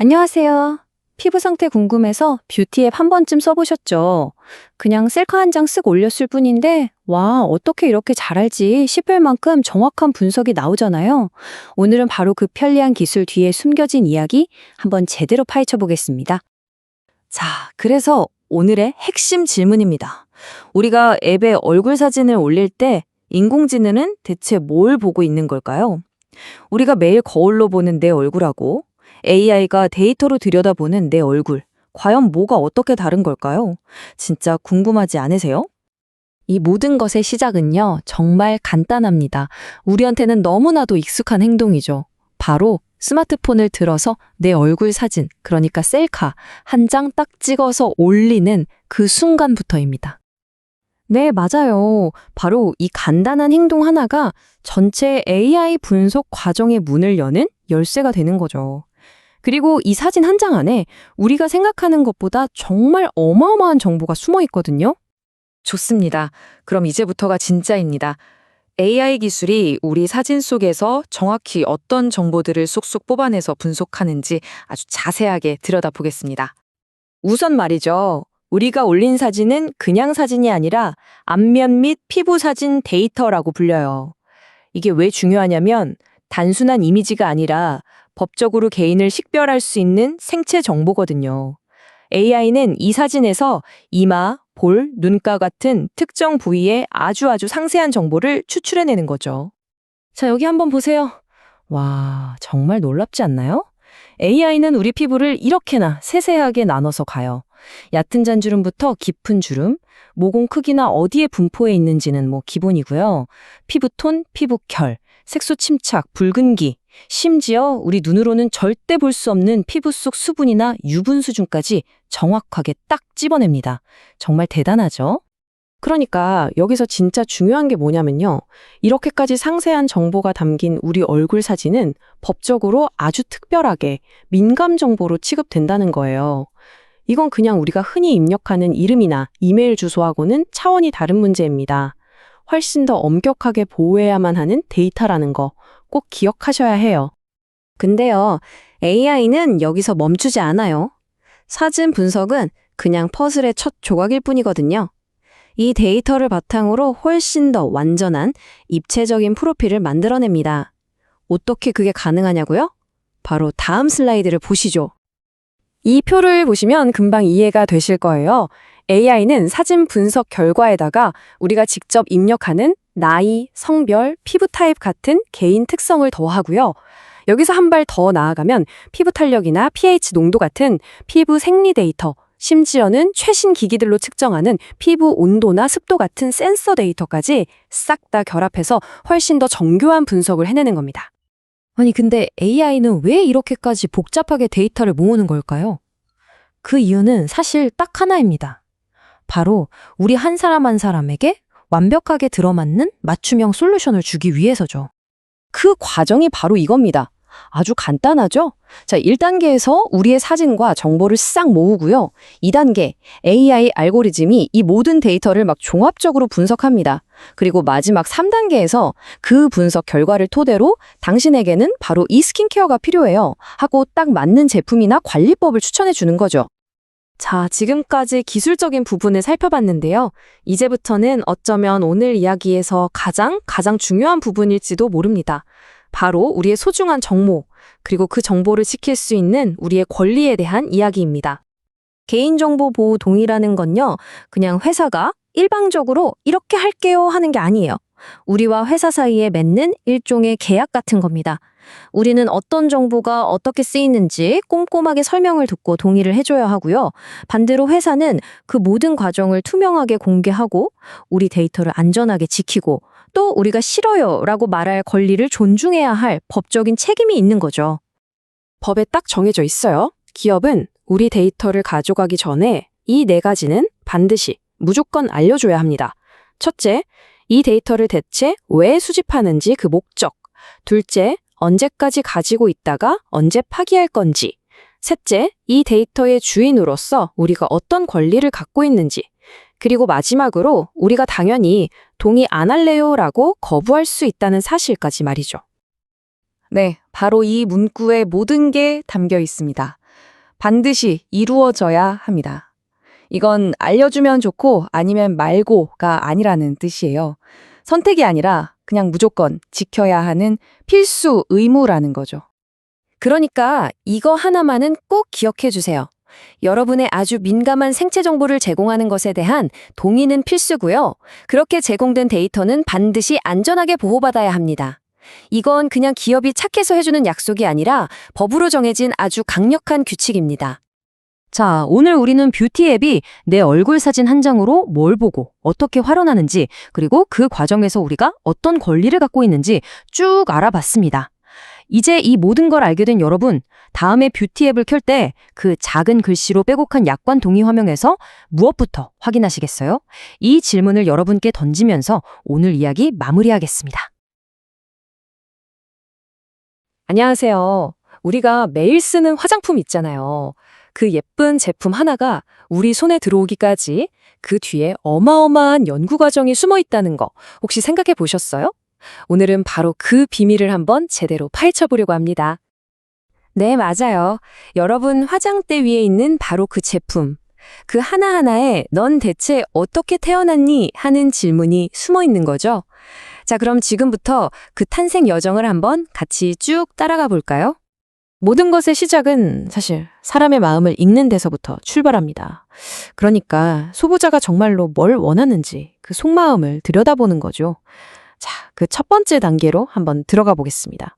안녕하세요. 피부 상태 궁금해서 뷰티 앱 한 번쯤 써보셨죠? 그냥 셀카 한 장 쓱 올렸을 뿐인데, 와, 어떻게 이렇게 잘 알지 싶을 만큼 정확한 분석이 나오잖아요. 오늘은 바로 그 편리한 기술 뒤에 숨겨진 이야기 한번 제대로 파헤쳐 보겠습니다. 자, 그래서 오늘의 핵심 질문입니다. 우리가 앱에 얼굴 사진을 올릴 때 인공지능은 대체 뭘 보고 있는 걸까요? 우리가 매일 거울로 보는 내 얼굴하고 AI가 데이터로 들여다보는 내 얼굴, 과연 뭐가 어떻게 다른 걸까요? 진짜 궁금하지 않으세요? 이 모든 것의 시작은요, 정말 간단합니다. 우리한테는 너무나도 익숙한 행동이죠. 바로 스마트폰을 들어서 내 얼굴 사진, 그러니까 셀카, 한 장 딱 찍어서 올리는 그 순간부터입니다. 네, 맞아요. 바로 이 간단한 행동 하나가 전체 AI 분석 과정의 문을 여는 열쇠가 되는 거죠. 그리고 이 사진 한 장 안에 우리가 생각하는 것보다 정말 어마어마한 정보가 숨어 있거든요. 좋습니다. 그럼 이제부터가 진짜입니다. AI 기술이 우리 사진 속에서 정확히 어떤 정보들을 쏙쏙 뽑아내서 분석하는지 아주 자세하게 들여다보겠습니다. 우선 말이죠. 우리가 올린 사진은 그냥 사진이 아니라 안면 및 피부 사진 데이터라고 불려요. 이게 왜 중요하냐면 단순한 이미지가 아니라 법적으로 개인을 식별할 수 있는 생체 정보거든요. AI는 이 사진에서 이마, 볼, 눈가 같은 특정 부위의 아주 상세한 정보를 추출해내는 거죠. 자, 여기 한번 보세요. 와, 정말 놀랍지 않나요? AI는 우리 피부를 이렇게나 세세하게 나눠서 가요. 얕은 잔주름부터 깊은 주름, 모공 크기나 어디에 분포해 있는지는 기본이고요. 피부톤, 피부결, 색소 침착, 붉은기, 심지어 우리 눈으로는 절대 볼 수 없는 피부 속 수분이나 유분 수준까지 정확하게 딱 집어냅니다. 정말 대단하죠? 그러니까 여기서 진짜 중요한 게 뭐냐면요. 이렇게까지 상세한 정보가 담긴 우리 얼굴 사진은 법적으로 아주 특별하게 민감 정보로 취급된다는 거예요. 이건 그냥 우리가 흔히 입력하는 이름이나 이메일 주소하고는 차원이 다른 문제입니다. 훨씬 더 엄격하게 보호해야만 하는 데이터라는 거 꼭 기억하셔야 해요. 근데요, AI는 여기서 멈추지 않아요. 사진 분석은 그냥 퍼즐의 첫 조각일 뿐이거든요. 이 데이터를 바탕으로 훨씬 더 완전한 입체적인 프로필을 만들어냅니다. 어떻게 그게 가능하냐고요? 바로 다음 슬라이드를 보시죠. 이 표를 보시면 금방 이해가 되실 거예요. AI는 사진 분석 결과에다가 우리가 직접 입력하는 나이, 성별, 피부 타입 같은 개인 특성을 더하고요. 여기서 한 발 더 나아가면 피부 탄력이나 pH 농도 같은 피부 생리 데이터, 심지어는 최신 기기들로 측정하는 피부 온도나 습도 같은 센서 데이터까지 싹 다 결합해서 훨씬 더 정교한 분석을 해내는 겁니다. 아니, 근데 AI는 왜 이렇게까지 복잡하게 데이터를 모으는 걸까요? 그 이유는 사실 딱 하나입니다. 바로 우리 한 사람 한 사람에게 완벽하게 들어맞는 맞춤형 솔루션을 주기 위해서죠. 그 과정이 바로 이겁니다. 아주 간단하죠? 자, 1단계에서 우리의 사진과 정보를 싹 모으고요. 2단계, AI 알고리즘이 이 모든 데이터를 종합적으로 분석합니다. 그리고 마지막 3단계에서 그 분석 결과를 토대로 당신에게는 바로 이 스킨케어가 필요해요 하고 딱 맞는 제품이나 관리법을 추천해 주는 거죠. 자, 지금까지 기술적인 부분을 살펴봤는데요. 이제부터는 어쩌면 오늘 이야기에서 가장 중요한 부분일지도 모릅니다. 바로 우리의 소중한 정보, 그리고 그 정보를 지킬 수 있는 우리의 권리에 대한 이야기입니다. 개인정보 보호 동의라는 건요, 그냥 회사가 일방적으로 이렇게 할게요 하는 게 아니에요. 우리와 회사 사이에 맺는 일종의 계약 같은 겁니다. 우리는 어떤 정보가 어떻게 쓰이는지 꼼꼼하게 설명을 듣고 동의를 해줘야 하고요. 반대로 회사는 그 모든 과정을 투명하게 공개하고 우리 데이터를 안전하게 지키고 또 우리가 싫어요 라고 말할 권리를 존중해야 할 법적인 책임이 있는 거죠. 법에 딱 정해져 있어요. 기업은 우리 데이터를 가져가기 전에 이 4가지는 반드시 무조건 알려줘야 합니다. 첫째, 이 데이터를 대체 왜 수집하는지 그 목적. 둘째, 언제까지 가지고 있다가 언제 파기할 건지. 셋째, 이 데이터의 주인으로서 우리가 어떤 권리를 갖고 있는지. 그리고 마지막으로 우리가 당연히 동의 안 할래요 라고 거부할 수 있다는 사실까지 말이죠. 네, 바로 이 문구에 모든 게 담겨 있습니다. 반드시 이루어져야 합니다. 이건 알려주면 좋고 아니면 말고가 아니라는 뜻이에요. 선택이 아니라 그냥 무조건 지켜야 하는 필수 의무라는 거죠. 그러니까 이거 하나만은 꼭 기억해 주세요. 여러분의 아주 민감한 생체 정보를 제공하는 것에 대한 동의는 필수고요. 그렇게 제공된 데이터는 반드시 안전하게 보호받아야 합니다. 이건 그냥 기업이 착해서 해주는 약속이 아니라 법으로 정해진 아주 강력한 규칙입니다. 자, 오늘 우리는 뷰티 앱이 내 얼굴 사진 한 장으로 뭘 보고 어떻게 활용하는지, 그리고 그 과정에서 우리가 어떤 권리를 갖고 있는지 쭉 알아봤습니다. 이제 이 모든 걸 알게 된 여러분, 다음에 뷰티 앱을 켤 때 그 작은 글씨로 빼곡한 약관 동의 화면에서 무엇부터 확인하시겠어요? 이 질문을 여러분께 던지면서 오늘 이야기 마무리하겠습니다. 안녕하세요. 우리가 매일 쓰는 화장품 있잖아요. 그 예쁜 제품 하나가 우리 손에 들어오기까지 그 뒤에 어마어마한 연구 과정이 숨어 있다는 거 혹시 생각해 보셨어요? 오늘은 바로 그 비밀을 한번 제대로 파헤쳐 보려고 합니다. 네, 맞아요. 여러분 화장대 위에 있는 바로 그 제품. 그 하나하나에 넌 대체 어떻게 태어났니? 하는 질문이 숨어 있는 거죠. 자, 그럼 지금부터 그 탄생 여정을 한번 같이 쭉 따라가 볼까요? 모든 것의 시작은 사실 사람의 마음을 읽는 데서부터 출발합니다. 그러니까 소비자가 정말로 뭘 원하는지 그 속마음을 들여다보는 거죠. 자, 그 첫 번째 단계로 한번 들어가 보겠습니다.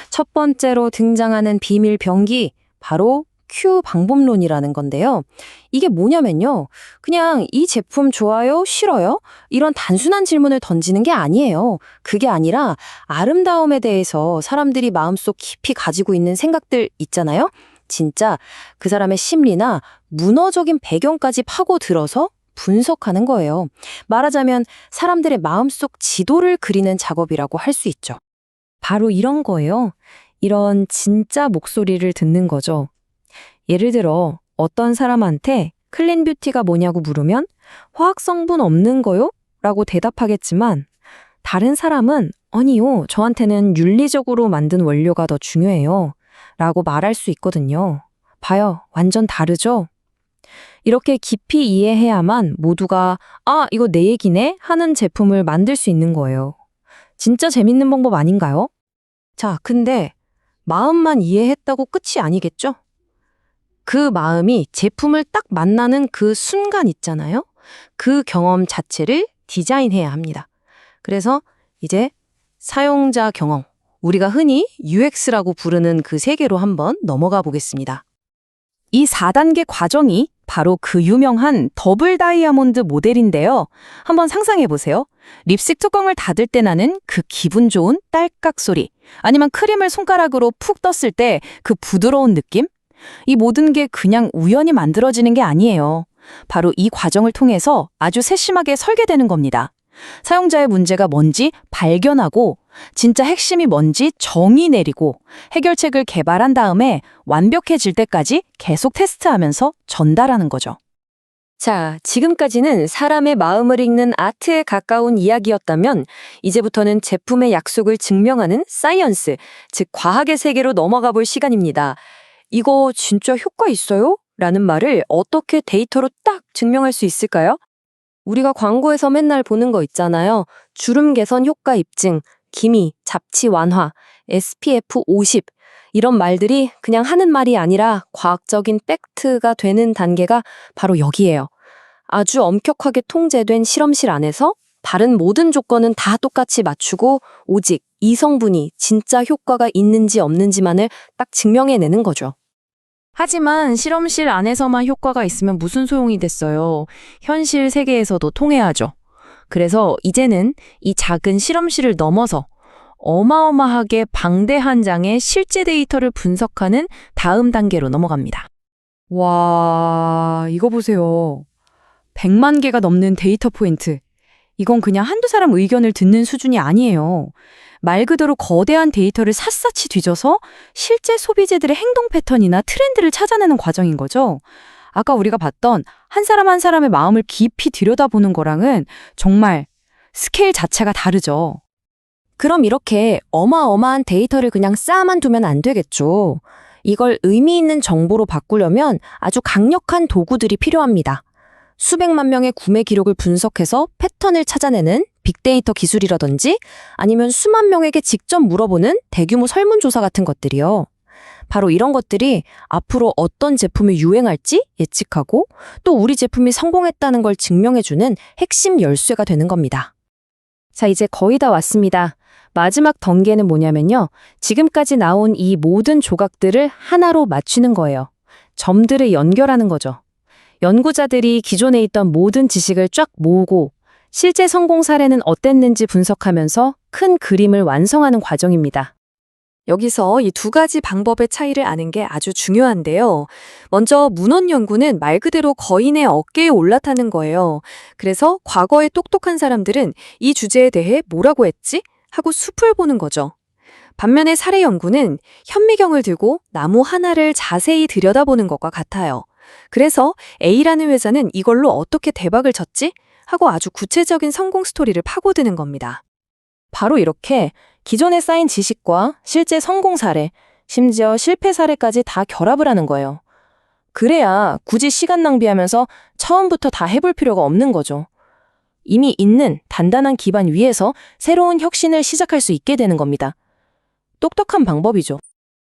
첫 번째로 등장하는 비밀 병기, 바로 Q 방법론이라는 건데요. 이게 뭐냐면요. 그냥 이 제품 좋아요? 싫어요? 이런 단순한 질문을 던지는 게 아니에요. 그게 아니라 아름다움에 대해서 사람들이 마음속 깊이 가지고 있는 생각들 있잖아요. 진짜 그 사람의 심리나 문화적인 배경까지 파고들어서 분석하는 거예요. 말하자면 사람들의 마음속 지도를 그리는 작업이라고 할 수 있죠. 바로 이런 거예요. 이런 진짜 목소리를 듣는 거죠. 예를 들어 어떤 사람한테 클린 뷰티가 뭐냐고 물으면 화학 성분 없는 거요? 라고 대답하겠지만 다른 사람은 아니요, 저한테는 윤리적으로 만든 원료가 더 중요해요. 라고 말할 수 있거든요. 봐요, 완전 다르죠? 이렇게 깊이 이해해야만 모두가 아, 이거 내 얘기네? 하는 제품을 만들 수 있는 거예요. 진짜 재밌는 방법 아닌가요? 자, 근데 마음만 이해했다고 끝이 아니겠죠? 그 마음이 제품을 딱 만나는 그 순간 있잖아요. 그 경험 자체를 디자인해야 합니다. 그래서 이제 사용자 경험, 우리가 흔히 UX라고 부르는 그 세계로 한번 넘어가 보겠습니다. 이 4단계 과정이 바로 그 유명한 더블 다이아몬드 모델인데요. 한번 상상해 보세요. 립스틱 뚜껑을 닫을 때 나는 그 기분 좋은 딸깍 소리, 아니면 크림을 손가락으로 푹 떴을 때 그 부드러운 느낌? 이 모든 게 그냥 우연히 만들어지는 게 아니에요. 바로 이 과정을 통해서 아주 세심하게 설계되는 겁니다. 사용자의 문제가 뭔지 발견하고 진짜 핵심이 뭔지 정의 내리고 해결책을 개발한 다음에 완벽해질 때까지 계속 테스트하면서 전달하는 거죠. 자, 지금까지는 사람의 마음을 읽는 아트에 가까운 이야기였다면 이제부터는 제품의 약속을 증명하는 사이언스, 즉 과학의 세계로 넘어가 볼 시간입니다. 이거 진짜 효과 있어요? 라는 말을 어떻게 데이터로 딱 증명할 수 있을까요? 우리가 광고에서 맨날 보는 거 있잖아요. 주름 개선 효과 입증, 기미, 잡티 완화, SPF 50 이런 말들이 그냥 하는 말이 아니라 과학적인 팩트가 되는 단계가 바로 여기예요. 아주 엄격하게 통제된 실험실 안에서 다른 모든 조건은 다 똑같이 맞추고 오직 이 성분이 진짜 효과가 있는지 없는지만을 딱 증명해내는 거죠. 하지만 실험실 안에서만 효과가 있으면 무슨 소용이 됐어요. 현실 세계에서도 통해야죠. 그래서 이제는 이 작은 실험실을 넘어서 어마어마하게 방대한 장의 실제 데이터를 분석하는 다음 단계로 넘어갑니다. 와, 이거 보세요. 100만 개가 넘는 데이터 포인트. 이건 그냥 한두 사람 의견을 듣는 수준이 아니에요. 말 그대로 거대한 데이터를 샅샅이 뒤져서 실제 소비자들의 행동 패턴이나 트렌드를 찾아내는 과정인 거죠. 아까 우리가 봤던 한 사람 한 사람의 마음을 깊이 들여다보는 거랑은 정말 스케일 자체가 다르죠. 그럼 이렇게 어마어마한 데이터를 그냥 쌓아만 두면 안 되겠죠. 이걸 의미 있는 정보로 바꾸려면 아주 강력한 도구들이 필요합니다. 수백만 명의 구매 기록을 분석해서 패턴을 찾아내는 빅데이터 기술이라든지 아니면 수만 명에게 직접 물어보는 대규모 설문조사 같은 것들이요. 바로 이런 것들이 앞으로 어떤 제품이 유행할지 예측하고 또 우리 제품이 성공했다는 걸 증명해주는 핵심 열쇠가 되는 겁니다. 자, 이제 거의 다 왔습니다. 마지막 단계는 뭐냐면요. 지금까지 나온 이 모든 조각들을 하나로 맞추는 거예요. 점들을 연결하는 거죠. 연구자들이 기존에 있던 모든 지식을 쫙 모으고 실제 성공 사례는 어땠는지 분석하면서 큰 그림을 완성하는 과정입니다. 여기서 이 두 가지 방법의 차이를 아는 게 아주 중요한데요. 먼저 문헌 연구는 말 그대로 거인의 어깨에 올라타는 거예요. 그래서 과거의 똑똑한 사람들은 이 주제에 대해 뭐라고 했지? 하고 숲을 보는 거죠. 반면에 사례 연구는 현미경을 들고 나무 하나를 자세히 들여다보는 것과 같아요. 그래서 A라는 회사는 이걸로 어떻게 대박을 쳤지? 하고 아주 구체적인 성공 스토리를 파고드는 겁니다. 바로 이렇게 기존에 쌓인 지식과 실제 성공 사례, 심지어 실패 사례까지 다 결합을 하는 거예요. 그래야 굳이 시간 낭비하면서 처음부터 다 해볼 필요가 없는 거죠. 이미 있는 단단한 기반 위에서 새로운 혁신을 시작할 수 있게 되는 겁니다. 똑똑한 방법이죠.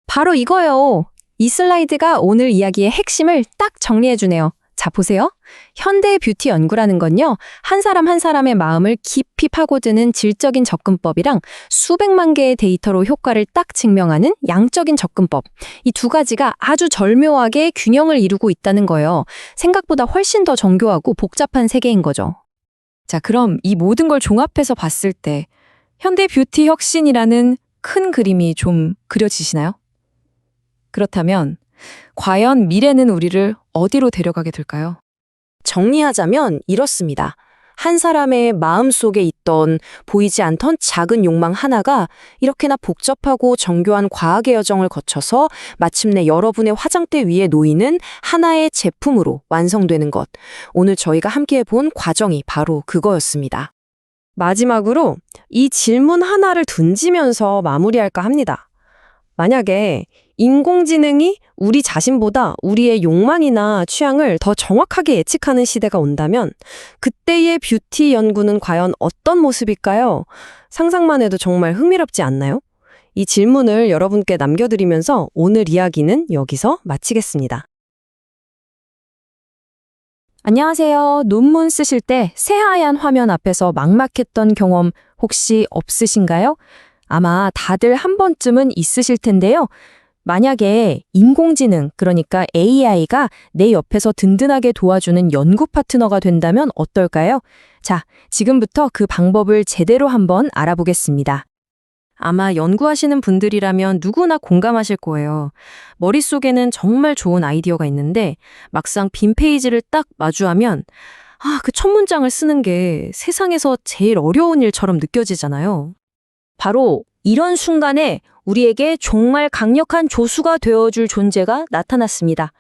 바로 이거요. 이 슬라이드가 오늘 이야기의 핵심을 딱 정리해주네요. 자, 보세요. 현대 뷰티 연구라는 건요, 한 사람 한 사람의 마음을 깊이 파고드는 질적인 접근법이랑 수백만 개의 데이터로 효과를 딱 증명하는 양적인 접근법. 이 두 가지가 아주 절묘하게 균형을 이루고 있다는 거예요. 생각보다 훨씬 더 정교하고 복잡한 세계인 거죠. 자, 그럼 이 모든 걸 종합해서 봤을 때 현대 뷰티 혁신이라는 큰 그림이 좀 그려지시나요? 그렇다면 과연 미래는 우리를 어디로 데려가게 될까요? 정리하자면 이렇습니다. 한 사람의 마음속에 있던 보이지 않던 작은 욕망 하나가 이렇게나 복잡하고 정교한 과학의 여정을 거쳐서 마침내 여러분의 화장대 위에 놓이는 하나의 제품으로 완성되는 것. 오늘 저희가 함께 본 과정이 바로 그거였습니다. 마지막으로 이 질문 하나를 던지면서 마무리할까 합니다. 만약에 인공지능이 우리 자신보다 우리의 욕망이나 취향을 더 정확하게 예측하는 시대가 온다면 그때의 뷰티 연구는 과연 어떤 모습일까요? 상상만 해도 정말 흥미롭지 않나요? 이 질문을 여러분께 남겨드리면서 오늘 이야기는 여기서 마치겠습니다. 안녕하세요. 논문 쓰실 때 새하얀 화면 앞에서 막막했던 경험 혹시 없으신가요? 아마 다들 한 번쯤은 있으실 텐데요. 만약에 인공지능, 그러니까 AI가 내 옆에서 든든하게 도와주는 연구 파트너가 된다면 어떨까요? 자, 지금부터 그 방법을 제대로 한번 알아보겠습니다. 아마 연구하시는 분들이라면 누구나 공감하실 거예요. 머릿속에는 정말 좋은 아이디어가 있는데 막상 빈 페이지를 딱 마주하면 그 첫 문장을 쓰는 게 세상에서 제일 어려운 일처럼 느껴지잖아요. 바로 이런 순간에 우리에게 정말 강력한 조수가 되어줄 존재가 나타났습니다.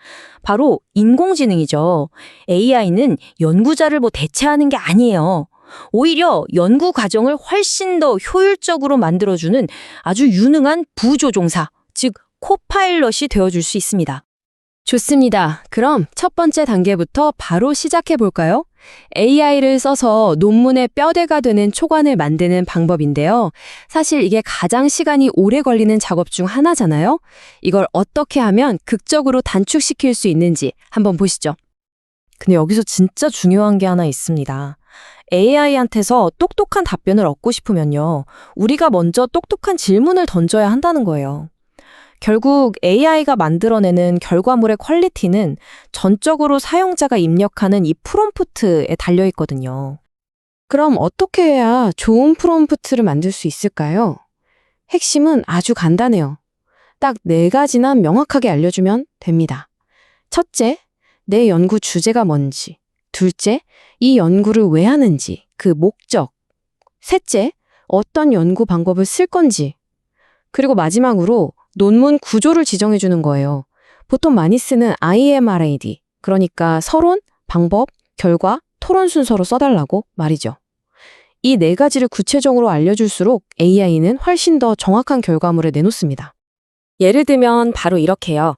바로 인공지능이죠. AI는 연구자를 대체하는 게 아니에요. 오히려 연구 과정을 훨씬 더 효율적으로 만들어주는 아주 유능한 부조종사, 즉 코파일럿이 되어줄 수 있습니다. 좋습니다. 그럼 첫 번째 단계부터 바로 시작해 볼까요? AI를 써서 논문의 뼈대가 되는 초관을 만드는 방법인데요. 사실 이게 가장 시간이 오래 걸리는 작업 중 하나잖아요. 이걸 어떻게 하면 극적으로 단축시킬 수 있는지 한번 보시죠. 근데 여기서 진짜 중요한 게 하나 있습니다. AI한테서 똑똑한 답변을 얻고 싶으면요, 우리가 먼저 똑똑한 질문을 던져야 한다는 거예요. 결국 AI가 만들어내는 결과물의 퀄리티는 전적으로 사용자가 입력하는 이 프롬프트에 달려 있거든요. 그럼 어떻게 해야 좋은 프롬프트를 만들 수 있을까요? 핵심은 아주 간단해요. 딱 4가지나 명확하게 알려주면 됩니다. 첫째, 내 연구 주제가 뭔지. 둘째, 이 연구를 왜 하는지, 그 목적. 셋째, 어떤 연구 방법을 쓸 건지. 그리고 마지막으로 논문 구조를 지정해 주는 거예요. 보통 많이 쓰는 IMRAD, 그러니까 서론, 방법, 결과, 토론 순서로 써달라고 말이죠. 이 4가지를 구체적으로 알려줄수록 AI는 훨씬 더 정확한 결과물을 내놓습니다. 예를 들면 바로 이렇게요.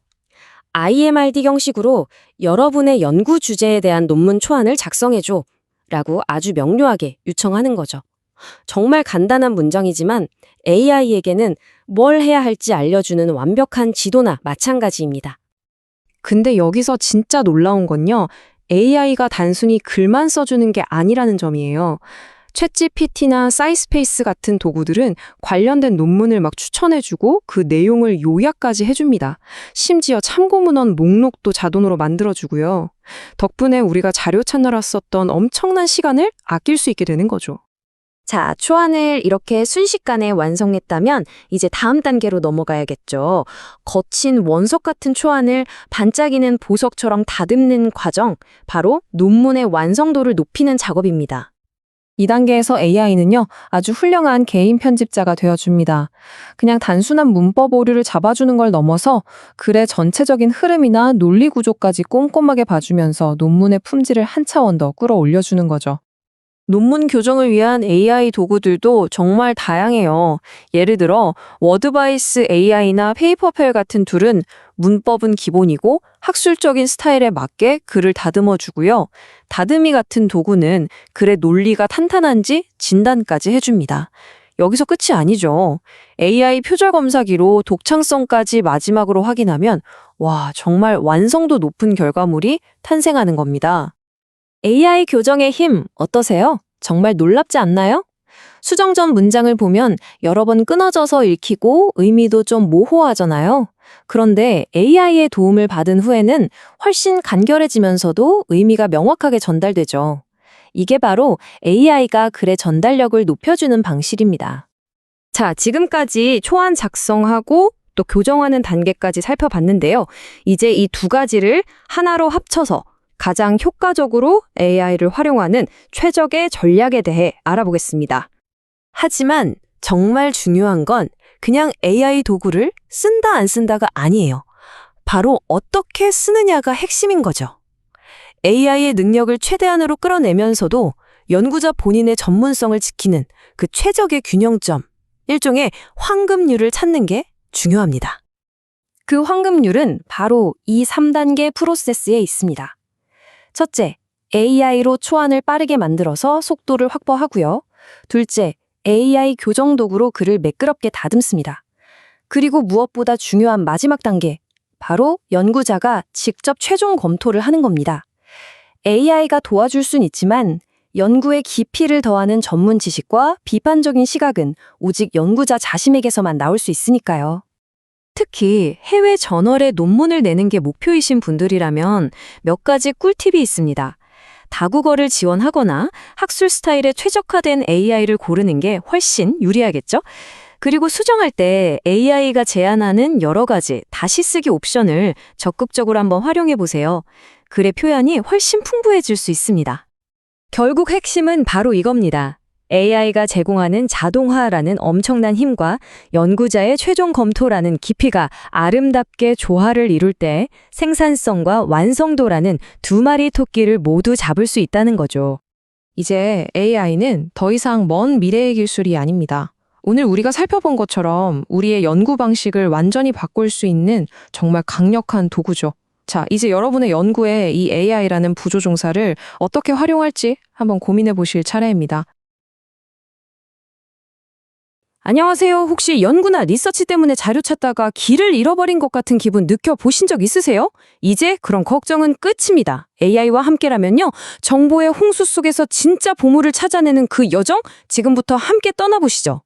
IMRD 형식으로 여러분의 연구 주제에 대한 논문 초안을 작성해줘 라고 아주 명료하게 요청하는 거죠. 정말 간단한 문장이지만 AI에게는 뭘 해야 할지 알려주는 완벽한 지도나 마찬가지입니다. 근데 여기서 진짜 놀라운 건요. AI가 단순히 글만 써주는 게 아니라는 점이에요. 챗GPT나 사이스페이스 같은 도구들은 관련된 논문을 막 추천해주고 그 내용을 요약까지 해줍니다. 심지어 참고문헌 목록도 자동으로 만들어주고요. 덕분에 우리가 자료 찾느라 썼던 엄청난 시간을 아낄 수 있게 되는 거죠. 자, 초안을 이렇게 순식간에 완성했다면 이제 다음 단계로 넘어가야겠죠. 거친 원석 같은 초안을 반짝이는 보석처럼 다듬는 과정, 바로 논문의 완성도를 높이는 작업입니다. 이 단계에서 AI는요, 아주 훌륭한 개인 편집자가 되어줍니다. 그냥 단순한 문법 오류를 잡아주는 걸 넘어서 글의 전체적인 흐름이나 논리 구조까지 꼼꼼하게 봐주면서 논문의 품질을 한 차원 더 끌어올려주는 거죠. 논문 교정을 위한 AI 도구들도 정말 다양해요. 예를 들어 워드바이스 AI나 페이퍼펠 같은 툴은 문법은 기본이고 학술적인 스타일에 맞게 글을 다듬어 주고요. 다듬이 같은 도구는 글의 논리가 탄탄한지 진단까지 해줍니다. 여기서 끝이 아니죠. AI 표절 검사기로 독창성까지 마지막으로 확인하면 와, 정말 완성도 높은 결과물이 탄생하는 겁니다. AI 교정의 힘 어떠세요? 정말 놀랍지 않나요? 수정 전 문장을 보면 여러 번 끊어져서 읽히고 의미도 좀 모호하잖아요. 그런데 AI의 도움을 받은 후에는 훨씬 간결해지면서도 의미가 명확하게 전달되죠. 이게 바로 AI가 글의 전달력을 높여주는 방식입니다. 자, 지금까지 초안 작성하고 또 교정하는 단계까지 살펴봤는데요. 이제 이 두 가지를 하나로 합쳐서 가장 효과적으로 AI를 활용하는 최적의 전략에 대해 알아보겠습니다. 하지만 정말 중요한 건 그냥 AI 도구를 쓴다 안 쓴다가 아니에요. 바로 어떻게 쓰느냐가 핵심인 거죠. AI의 능력을 최대한으로 끌어내면서도 연구자 본인의 전문성을 지키는 그 최적의 균형점, 일종의 황금률을 찾는 게 중요합니다. 그 황금률은 바로 이 3단계 프로세스에 있습니다. 첫째, AI로 초안을 빠르게 만들어서 속도를 확보하고요. 둘째, AI 교정 도구로 글을 매끄럽게 다듬습니다. 그리고 무엇보다 중요한 마지막 단계, 바로 연구자가 직접 최종 검토를 하는 겁니다. AI가 도와줄 순 있지만 연구의 깊이를 더하는 전문 지식과 비판적인 시각은 오직 연구자 자신에게서만 나올 수 있으니까요. 특히 해외 저널에 논문을 내는 게 목표이신 분들이라면 몇 가지 꿀팁이 있습니다. 다국어를 지원하거나 학술 스타일에 최적화된 AI를 고르는 게 훨씬 유리하겠죠? 그리고 수정할 때 AI가 제안하는 여러 가지 다시 쓰기 옵션을 적극적으로 한번 활용해 보세요. 글의 표현이 훨씬 풍부해질 수 있습니다. 결국 핵심은 바로 이겁니다. AI가 제공하는 자동화라는 엄청난 힘과 연구자의 최종 검토라는 깊이가 아름답게 조화를 이룰 때 생산성과 완성도라는 두 마리 토끼를 모두 잡을 수 있다는 거죠. 이제 AI는 더 이상 먼 미래의 기술이 아닙니다. 오늘 우리가 살펴본 것처럼 우리의 연구 방식을 완전히 바꿀 수 있는 정말 강력한 도구죠. 자, 이제 여러분의 연구에 이 AI라는 부조종사를 어떻게 활용할지 한번 고민해 보실 차례입니다. 안녕하세요. 혹시 연구나 리서치 때문에 자료 찾다가 길을 잃어버린 것 같은 기분 느껴보신 적 있으세요? 이제 그런 걱정은 끝입니다. AI와 함께라면요. 정보의 홍수 속에서 진짜 보물을 찾아내는 그 여정 지금부터 함께 떠나보시죠.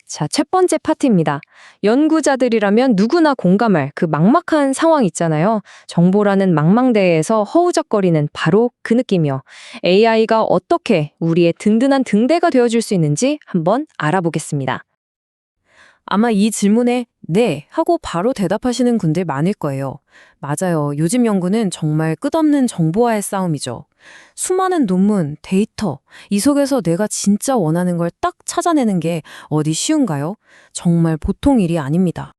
자, 첫 번째 파트입니다. 연구자들이라면 누구나 공감할 그 막막한 상황 있잖아요. 정보라는 망망대해에서 허우적거리는 바로 그 느낌이요. AI가 어떻게 우리의 든든한 등대가 되어줄 수 있는지 한번 알아보겠습니다. 아마 이 질문에 네 하고 바로 대답하시는 분들 많을 거예요. 맞아요. 요즘 연구는 정말 끝없는 정보와의 싸움이죠. 수많은 논문, 데이터, 이 속에서 내가 진짜 원하는 걸 딱 찾아내는 게 어디 쉬운가요? 정말 보통 일이 아닙니다.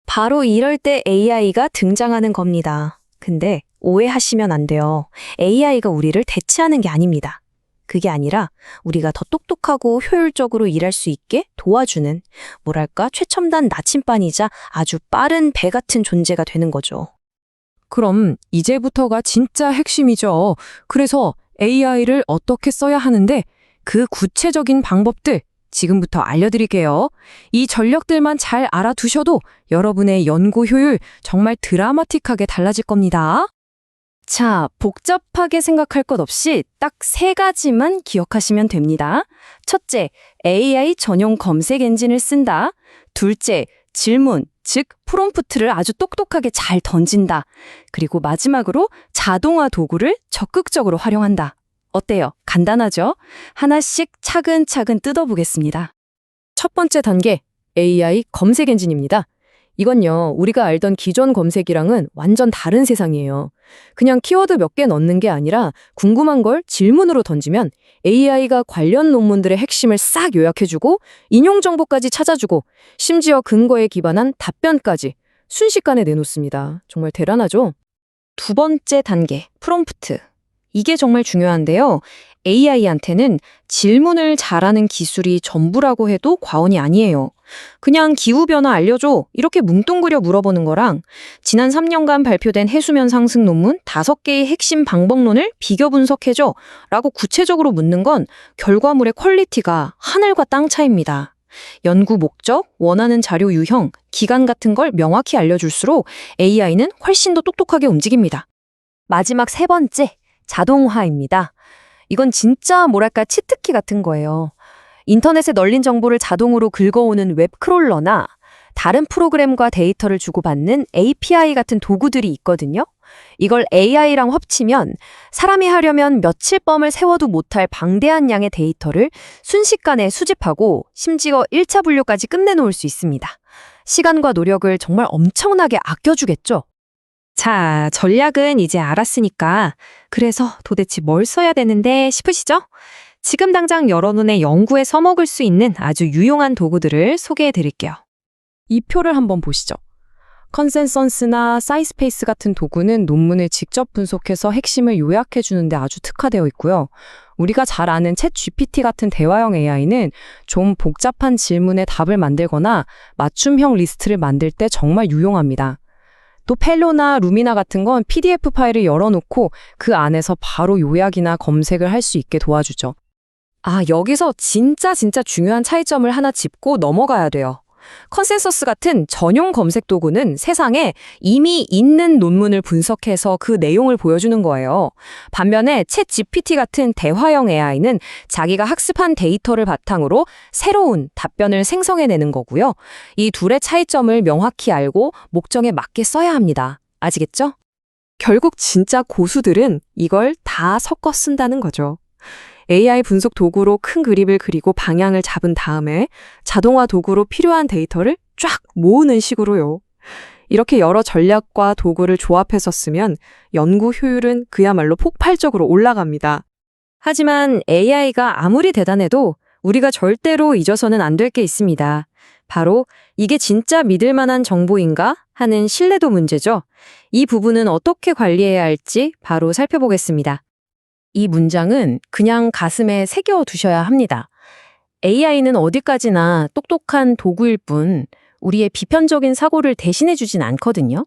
바로 이럴 때 AI가 등장하는 겁니다. 근데 오해하시면 안 돼요. AI가 우리를 대체하는 게 아닙니다. 그게 아니라 우리가 더 똑똑하고 효율적으로 일할 수 있게 도와주는, 뭐랄까, 최첨단 나침반이자 아주 빠른 배 같은 존재가 되는 거죠. 그럼 이제부터가 진짜 핵심이죠. 그래서 AI를 어떻게 써야 하는데 그 구체적인 방법들 지금부터 알려드릴게요. 이 전력들만 잘 알아두셔도 여러분의 연구 효율 정말 드라마틱하게 달라질 겁니다. 자, 복잡하게 생각할 것 없이 딱 3가지만 기억하시면 됩니다. 첫째, AI 전용 검색 엔진을 쓴다. 둘째, 질문, 즉 프롬프트를 아주 똑똑하게 잘 던진다. 그리고 마지막으로 자동화 도구를 적극적으로 활용한다. 어때요? 간단하죠? 하나씩 차근차근 뜯어보겠습니다. 첫 번째 단계, AI 검색 엔진입니다. 이건요, 우리가 알던 기존 검색이랑은 완전 다른 세상이에요. 그냥 키워드 몇 개 넣는 게 아니라 궁금한 걸 질문으로 던지면 AI가 관련 논문들의 핵심을 싹 요약해주고 인용 정보까지 찾아주고 심지어 근거에 기반한 답변까지 순식간에 내놓습니다. 정말 대단하죠? 두 번째 단계, 프롬프트. 이게 정말 중요한데요. AI한테는 질문을 잘하는 기술이 전부라고 해도 과언이 아니에요. 그냥 기후변화 알려줘 이렇게 뭉뚱그려 물어보는 거랑 지난 3년간 발표된 해수면 상승 논문 5개의 핵심 방법론을 비교 분석해줘 라고 구체적으로 묻는 건 결과물의 퀄리티가 하늘과 땅 차이입니다. 연구 목적, 원하는 자료 유형, 기간 같은 걸 명확히 알려줄수록 AI는 훨씬 더 똑똑하게 움직입니다. 마지막 3번째, 자동화입니다. 이건 진짜 뭐랄까 치트키 같은 거예요. 인터넷에 널린 정보를 자동으로 긁어오는 웹크롤러나 다른 프로그램과 데이터를 주고받는 API 같은 도구들이 있거든요. 이걸 AI랑 합치면 사람이 하려면 며칠 범을 세워도 못할 방대한 양의 데이터를 순식간에 수집하고 심지어 1차 분류까지 끝내놓을 수 있습니다. 시간과 노력을 정말 엄청나게 아껴주겠죠. 자, 전략은 이제 알았으니까 그래서 도대체 뭘 써야 되는데 싶으시죠? 지금 당장 여러분의 연구에 써먹을 수 있는 아주 유용한 도구들을 소개해 드릴게요. 이 표를 한번 보시죠. 컨센서스나 사이스페이스 같은 도구는 논문을 직접 분석해서 핵심을 요약해 주는데 아주 특화되어 있고요. 우리가 잘 아는 챗 GPT 같은 대화형 AI는 좀 복잡한 질문에 답을 만들거나 맞춤형 리스트를 만들 때 정말 유용합니다. 또 펠로나 루미나 같은 건 PDF 파일을 열어놓고 그 안에서 바로 요약이나 검색을 할 수 있게 도와주죠. 아, 여기서 진짜 중요한 차이점을 하나 짚고 넘어가야 돼요. 컨센서스 같은 전용 검색 도구는 세상에 이미 있는 논문을 분석해서 그 내용을 보여주는 거예요. 반면에 챗 GPT 같은 대화형 AI는 자기가 학습한 데이터를 바탕으로 새로운 답변을 생성해내는 거고요. 이 둘의 차이점을 명확히 알고 목적에 맞게 써야 합니다. 아시겠죠? 결국 진짜 고수들은 이걸 다 섞어 쓴다는 거죠. AI 분석 도구로 큰 그림을 그리고 방향을 잡은 다음에 자동화 도구로 필요한 데이터를 쫙 모으는 식으로요. 이렇게 여러 전략과 도구를 조합해서 쓰면 연구 효율은 그야말로 폭발적으로 올라갑니다. 하지만 AI가 아무리 대단해도 우리가 절대로 잊어서는 안 될 게 있습니다. 바로 이게 진짜 믿을 만한 정보인가 하는 신뢰도 문제죠. 이 부분은 어떻게 관리해야 할지 바로 살펴보겠습니다. 이 문장은 그냥 가슴에 새겨 두셔야 합니다. AI는 어디까지나 똑똑한 도구일 뿐 우리의 비편적인 사고를 대신해 주진 않거든요.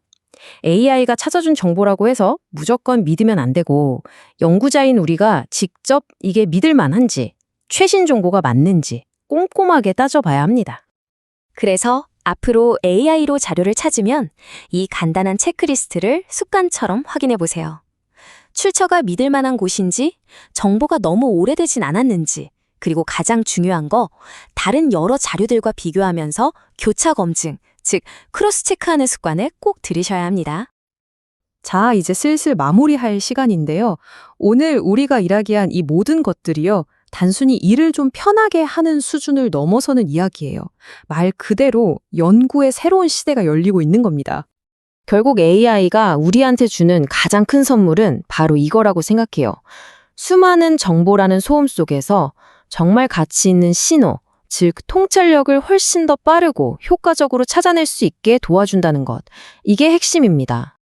AI가 찾아준 정보라고 해서 무조건 믿으면 안 되고 연구자인 우리가 직접 이게 믿을 만한지, 최신 정보가 맞는지 꼼꼼하게 따져봐야 합니다. 그래서 앞으로 AI로 자료를 찾으면 이 간단한 체크리스트를 습관처럼 확인해 보세요. 출처가 믿을 만한 곳인지, 정보가 너무 오래되진 않았는지, 그리고 가장 중요한 거, 다른 여러 자료들과 비교하면서 교차 검증, 즉 크로스 체크하는 습관을 꼭 들이셔야 합니다. 자, 이제 슬슬 마무리할 시간인데요. 오늘 우리가 이야기한 이 모든 것들이요. 단순히 일을 좀 편하게 하는 수준을 넘어서는 이야기예요. 말 그대로 연구의 새로운 시대가 열리고 있는 겁니다. 결국 AI가 우리한테 주는 가장 큰 선물은 바로 이거라고 생각해요. 수많은 정보라는 소음 속에서 정말 가치 있는 신호, 즉 통찰력을 훨씬 더 빠르고 효과적으로 찾아낼 수 있게 도와준다는 것. 이게 핵심입니다.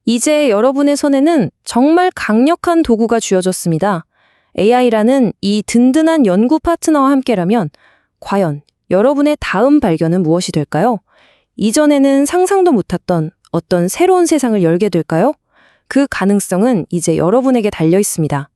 이제 여러분의 손에는 정말 강력한 도구가 쥐어졌습니다. AI라는 이 든든한 연구 파트너와 함께라면 과연 여러분의 다음 발견은 무엇이 될까요? 이전에는 상상도 못했던 어떤 새로운 세상을 열게 될까요? 그 가능성은 이제 여러분에게 달려 있습니다.